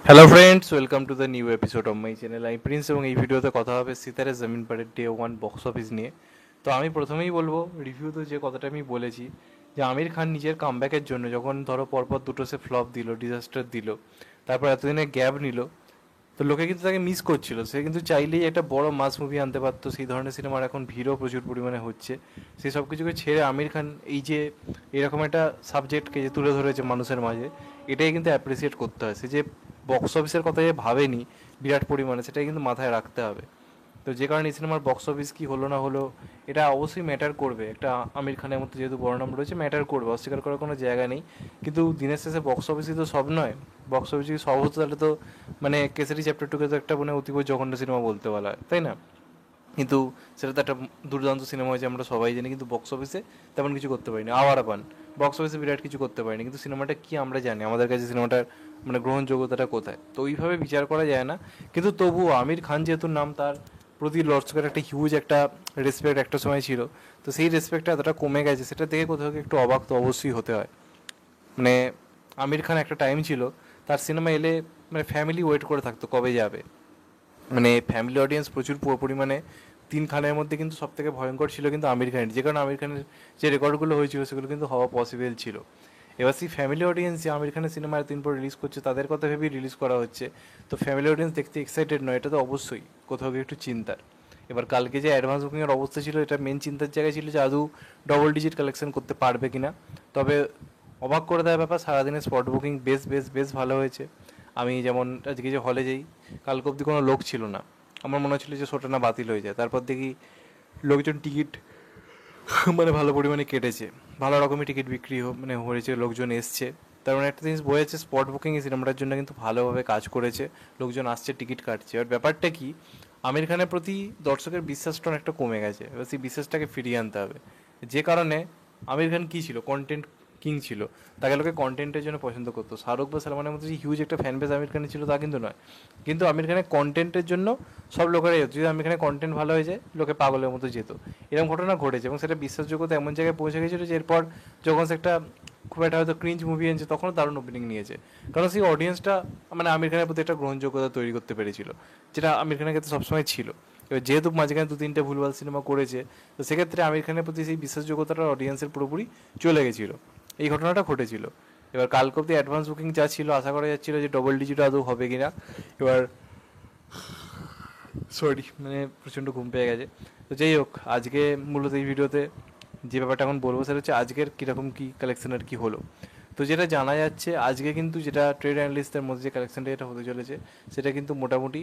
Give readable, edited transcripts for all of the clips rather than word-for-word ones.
Hello friends, welcome to the new episode of my channel. আমি Prince এবং এই ভিডিওতে কথা হবে সিতারে জমিন পারের ডে ওয়ান বক্স অফিস নিয়ে। তো আমি প্রথমেই বলবো, রিভিউতে যে কথাটা আমি বলেছি, যে আমির খান নিজের কামব্যাকের জন্য যখন ধরো পরপর দুটো সে ফ্লপ দিল, ডিজাস্টার দিল, তারপর এতদিনের গ্যাপ নিল, তো লোকে কিন্তু তাকে মিস করছিল। সে কিন্তু চাইলেই একটা বড় মাস মুভি আনতে পারতো। সেই ধরনের সিনেমার এখন ভিড়ও প্রচুর পরিমাণে হচ্ছে। সেই সব কিছুকে ছেড়ে আমির খান এই যে এরকম একটা সাবজেক্টকে যে তুলে ধরেছে মানুষের মাঝে, এটাই কিন্তু অ্যাপ্রিসিয়েট করতে হয়। সে যে বক্স অফিসের কথা যে ভাবেনি বিরাট পরিমাণে, সেটাই কিন্তু মাথায় রাখতে হবে। তো যে কারণে এই সিনেমার বক্স অফিস কী হলো না হলো, এটা অবশ্যই ম্যাটার করবে। একটা আমির খানের মতো যেহেতু বড় নাম রয়েছে, ম্যাটার করবে, অস্বীকার করার কোনো জায়গা নেই। কিন্তু দিনের শেষে বক্স অফিসই তো সব নয়। বক্স অফিস যদি সব হতো তাহলে তো মানে কেসারি চ্যাপ্টার টুকে তো একটা মানে অতীব জঘন্য সিনেমা বলতে বলা হয়, তাই না? কিন্তু সেটা তো একটা দুর্দান্ত সিনেমা হয়েছে, আমরা সবাই জানি। কিন্তু বক্স অফিসে তেমন কিছু করতে পারিনি। আওয়ারা পান বক্স অফিসে বিরাট কিছু করতে পারিনি, কিন্তু সিনেমাটা কি আমরা জানি, আমাদের কাছে সিনেমাটার মানে গ্রহণযোগ্যতাটা কোথায়। তো ওইভাবে বিচার করা যায় না। কিন্তু তবুও আমির খান যেহেতু নাম, তার প্রতি দর্শকের একটা হিউজ একটা রেসপেক্ট একটা সময় ছিল। তো সেই রেসপেক্টটা এতটা কমে গেছে, সেটা দেখে কোথাও একটু অবাক তো অবশ্যই হতে হয়। মানে আমির খান একটা টাইম ছিল, তার সিনেমা এলে মানে ফ্যামিলি ওয়েট করে থাকতো কবে যাবে। মানে ফ্যামিলি অডিয়েন্স প্রচুর পরিমাণে। তিন খানের মধ্যে কিন্তু সব থেকে ভয়ঙ্কর ছিল কিন্তু আমির খানের, যে কারণে আমির খানের যে রেকর্ডগুলো হয়েছিল সেগুলো কিন্তু হওয়া পসিবল ছিল। এবার সেই ফ্যামিলি অডিয়েন্স যে আমির খানের সিনেমা এতদিন পর রিলিজ করছে, তাদের কথা ভেবেই রিলিজ করা হচ্ছে। তো ফ্যামিলি অডিয়েন্স দেখতে এক্সাইটেড নয়, এটা তো অবশ্যই কোথাও গিয়ে একটু চিন্তার। এবার কালকে যে অ্যাডভান্স বুকিংয়ের অবস্থা ছিল, এটা মেন চিন্তার জায়গায় ছিল যে আদৌ ডবল ডিজিট কালেকশন করতে পারবে কিনা। তবে অবাক করে দেওয়ার ব্যাপার, সারাদিনের স্পট বুকিং বেশ বেশ বেশ ভালো হয়েছে। আমি যেমন আজকে যে হলে যাই, কালকে অবধি কোনো লোক ছিল না। আমার মনে হচ্ছিল যে শোটা না বাতিল হয়ে যায়, তারপর দেখি লোকজন টিকিট মানে ভালো পরিমাণে কেটেছে, ভালো রকমের টিকিট বিক্রি মানে হয়েছে, লোকজন এসছে। তার মানে একটা জিনিস বোঝাচ্ছে, স্পট বুকিং এই সিনেমাটার জন্য কিন্তু ভালোভাবে কাজ করেছে। লোকজন আসছে, টিকিট কাটছে। আর ব্যাপারটা কি, আমির খানের প্রতি দর্শকের বিশ্বাসটা অনেকটা কমে গেছে। এবার সেই বিশ্বাসটাকে ফিরিয়ে আনতে হবে। যে কারণে আমির খান কী ছিল, কন্টেন্ট কিং ছিল। তাকে লোকে কন্টেন্টের জন্য পছন্দ করতো। শাহরুখ বা সালমানের মতো যে হিউজ একটা ফ্যান বেস আমির খানের ছিল তা কিন্তু নয়। কিন্তু আমির খানের কন্টেন্টের জন্য সব লোকেরাই যেত। যদি আমির খানের কন্টেন্ট ভালো হয়ে যায়, লোকে পাগলের মতো যেত। এরকম ঘটনা ঘটেছে এবং সেটা বিশ্বাসযোগ্যতা এমন জায়গায় পৌঁছে গেছিলো যে এরপর যখন সে একটা খুব একটা হয়তো ক্রিঞ্জ মুভি এনেছে, তখনও দারুণ ওপেনিং নিয়েছে। কারণ সেই অডিয়েন্সটা মানে আমির খানের প্রতি একটা গ্রহণযোগ্যতা তৈরি করতে পেরেছিল, যেটা আমির খানের ক্ষেত্রে সবসময় ছিল। এবার যেহেতু মাঝখানে দু তিনটে ভুলভাল সিনেমা করেছে, তো সেক্ষেত্রে আমির খানের প্রতি সেই বিশ্বাসযোগ্যতাটা অডিয়েন্সের পুরোপুরি চলে গেছিলো। এই ঘটনাটা ঘটেছিল। এবার কালকে অব্দি অ্যাডভান্স বুকিং যা ছিল, আশা করা যাচ্ছিল যে ডবল ডিজিট আদৌ হবে কিনা। এবার সরি, মানে প্রচণ্ড ঘুম পেয়ে গেছে। তো যাই হোক, আজকে মূলত এই ভিডিওতে যে ব্যাপারটা এখন বলবো সেটা হচ্ছে আজকের কীরকম কী কালেকশনের কী হলো। তো যেটা জানা যাচ্ছে, আজকে কিন্তু যেটা ট্রেড অ্যানালিস্টদের মধ্যে যে কালেকশনটা যেটা হতে চলেছে, সেটা কিন্তু মোটামুটি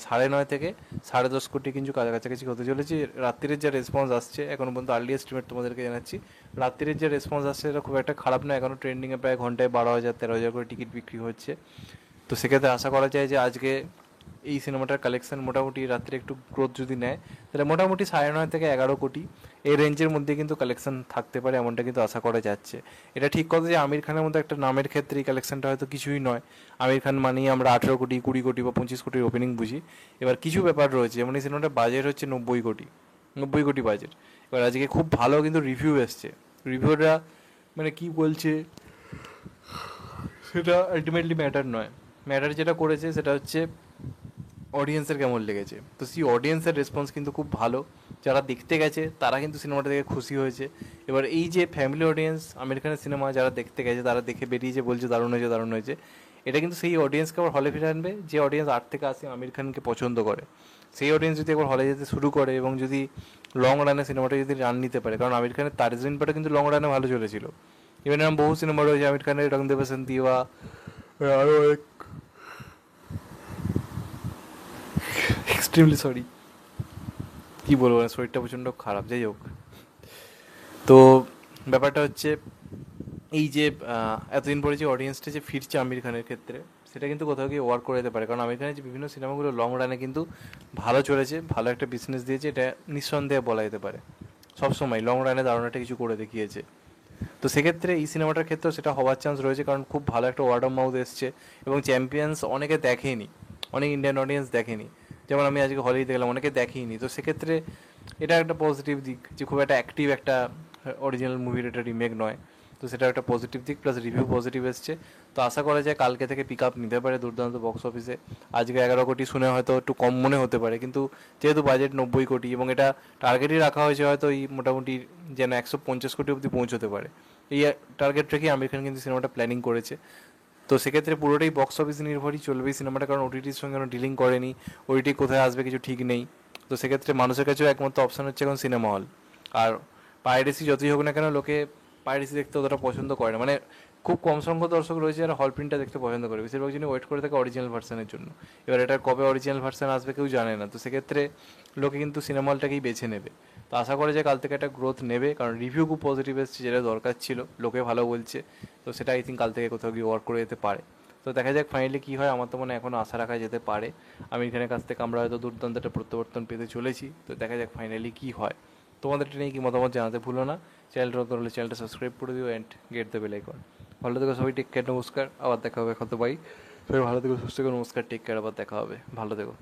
9.5 থেকে 10.5 কোটি কিন্তু কাছাকাছি হতে চলেছে। রাত্রির যে রেসপন্স আসছে, এখনও পর্যন্ত আর্লি এস্টিমেট তোমাদেরকে জানাচ্ছি, রাত্রির যে রেসপন্স আসছে সেটা খুব একটা খারাপ নয়। এখনও ট্রেন্ডিংয়ে প্রায় ঘন্টায় 12,000 13,000 করে টিকিট বিক্রি হচ্ছে। তো সেক্ষেত্রে আশা করা যায় যে আজকে এই সিনেমাটার কালেকশন মোটামুটি রাত্রে একটু গ্রোথ যদি নেয়, তাহলে মোটামুটি 9.5 থেকে 11 কোটি এই রেঞ্জের মধ্যে কিন্তু কালেকশন থাকতে পারে, এমনটা কিন্তু আশা করা যাচ্ছে। এটা ঠিক কথা যে আমির খানের মতো একটা নামের ক্ষেত্রে এই কালেকশনটা হয়তো কিছুই নয়। আমির খান মানেই আমরা 18 কোটি 20 কোটি বা 25 কোটির ওপেনিং বুঝি। এবার কিছু ব্যাপার রয়েছে, যেমন এই সিনেমাটার বাজেট হচ্ছে 90 কোটি, 90 কোটি বাজেট। এবার আজকে খুব ভালো কিন্তু রিভিউ এসছে। রিভিউটা মানে কি বলছে সেটা আলটিমেটলি ম্যাটার নয়। ম্যাটার যেটা করেছে সেটা হচ্ছে অডিয়েন্সের কেমন লেগেছে। তো সেই অডিয়েন্সের রেসপন্স কিন্তু খুব ভালো। যারা দেখতে গেছে তারা কিন্তু সিনেমাটা দেখে খুশি হয়েছে। এবার এই যে ফ্যামিলি অডিয়েন্স আমির খানের সিনেমা যারা দেখতে গেছে, তারা দেখে বেরিয়েছে বলছে দারুণ হয়েছে দারুণ হয়েছে, এটা কিন্তু সেই অডিয়েন্সকে আবার হলে ফিরে আনবে যে অডিয়েন্স 8 থেকে 80 আমির খানকে পছন্দ করে। সেই অডিয়েন্স যদি একবার হলে যেতে শুরু করে এবং যদি লং রানে সিনেমাটা যদি রান নিতে পারে, কারণ আমির খানের তারে জমিন পারটা কিন্তু লং রানে ভালো চলেছিল। ইভেন এরকম বহু সিনেমা রয়েছে আমির খানের, রং দে বসন্তি বা আরও অনেক, এক্সট্রিমলি সরি, কী বলবো না, শরীরটা প্রচণ্ড খারাপ। যাই হোক, তো ব্যাপারটা হচ্ছে এই যে এতদিন পরে যে অডিয়েন্সটা যে ফিরছে আমির খানের ক্ষেত্রে, সেটা কিন্তু কোথাও গিয়ে ওয়ার্ক করে যেতে পারে। কারণ আমির খানের যে বিভিন্ন সিনেমাগুলো লং রানে কিন্তু ভালো চলেছে, ভালো একটা বিজনেস দিয়েছে, এটা নিঃসন্দেহে বলা যেতে পারে। সবসময় লং রানে দারুণ একটা কিছু করে দেখিয়েছে। তো সেক্ষেত্রে এই সিনেমাটার ক্ষেত্রেও সেটা হওয়ার চান্স রয়েছে, কারণ খুব ভালো একটা ওয়ার্ড অফ মাউথ এসছে এবং চ্যাম্পিয়ন্স অনেকে দেখেনি, অনেক ইন্ডিয়ান অডিয়েন্স দেখেনি। যেমন আমি আজকে হলেই দেখলাম, অনেকে দেখেইনি। তো সেক্ষেত্রে এটা একটা পজিটিভ দিক যে খুব একটা অ্যাক্টিভ একটা অরিজিনাল মুভির এটা রিমেক নয়। তো সেটা একটা পজিটিভ দিক, প্লাস রিভিউ পজিটিভ এসছে। তো আশা করা যায় কালকে থেকে পিক আপ নিতে পারে দুর্দান্ত বক্স অফিসে। আজকে 11 কোটি শুনে হয়তো একটু কম মনে হতে পারে, কিন্তু যেহেতু বাজেট 90 কোটি এবং এটা টার্গেটই রাখা হয়েছে হয়তো এই মোটামুটি যেন 150 কোটি অবধি পৌঁছতে পারে, এই টার্গেট রেখেই আমির খান কিন্তু সিনেমাটা প্ল্যানিং করেছে। তো সেক্ষেত্রে পুরোটাই বক্স অফিস নির্ভরই চলবে সিনেমাটা, কারণ ওটিটির সঙ্গে কোনো ডিলিং করেনি, ওটিটি কোথায় আসবে কিছু ঠিক নেই। তো সেক্ষেত্রে মানুষের কাছেও একমাত্র অপশান হচ্ছে এখন সিনেমা হল। আর পাইরেসি যতই হোক না কেন, লোকে পাইরেসি দেখতে অতটা পছন্দ করে না, মানে খুব কম সংখ্যক দর্শক রয়েছে যারা হল প্রিন্টটা দেখতে পছন্দ করে, বেশিরভাগ জন্য ওয়েট করে থাকে অরিজিনাল ভার্সানের জন্য। এবার এটার কবে অরিজিনাল ভার্সান আসবে কেউ জানে না, তো সেক্ষেত্রে লোকে কিন্তু সিনেমা হলটাকেই বেছে নেবে। তো আশা করে যে কাল থেকে একটা গ্রোথ নেবে, কারণ রিভিউ খুব পজিটিভ এসেছে, যেটা দরকার ছিল, লোকে ভালো বলছে। তো সেটা আই থিঙ্ক কাল থেকে কোথাও গিয়ে ওয়ার্ক করে যেতে পারে। তো দেখা যাক ফাইনালি কী হয়, আমার তো মনে হয় এখনও আশা রাখা যেতে পারে। আমির খানের কাছ থেকে আমরা হয়তো দুর্দান্ত একটা প্রত্যাবর্তন পেতে চলেছি। তো দেখা যাক ফাইনালি কী হয়। তোমাদের এটা নিয়ে কি মতামত জানাতে ভুলো না। চ্যানেলটা নতুন হলে চ্যানেলটা সাবস্ক্রাইব করে দিও and get the bell icon. ভালো থেকো সবাই, টেক কেয়ার, নমস্কার, আবার দেখা হবে। কত বাই, ফের ভালো থেকো, সুস্থ থেকো, নমস্কার, টেক কেয়ার, আবার দেখা হবে, ভালো থেকো।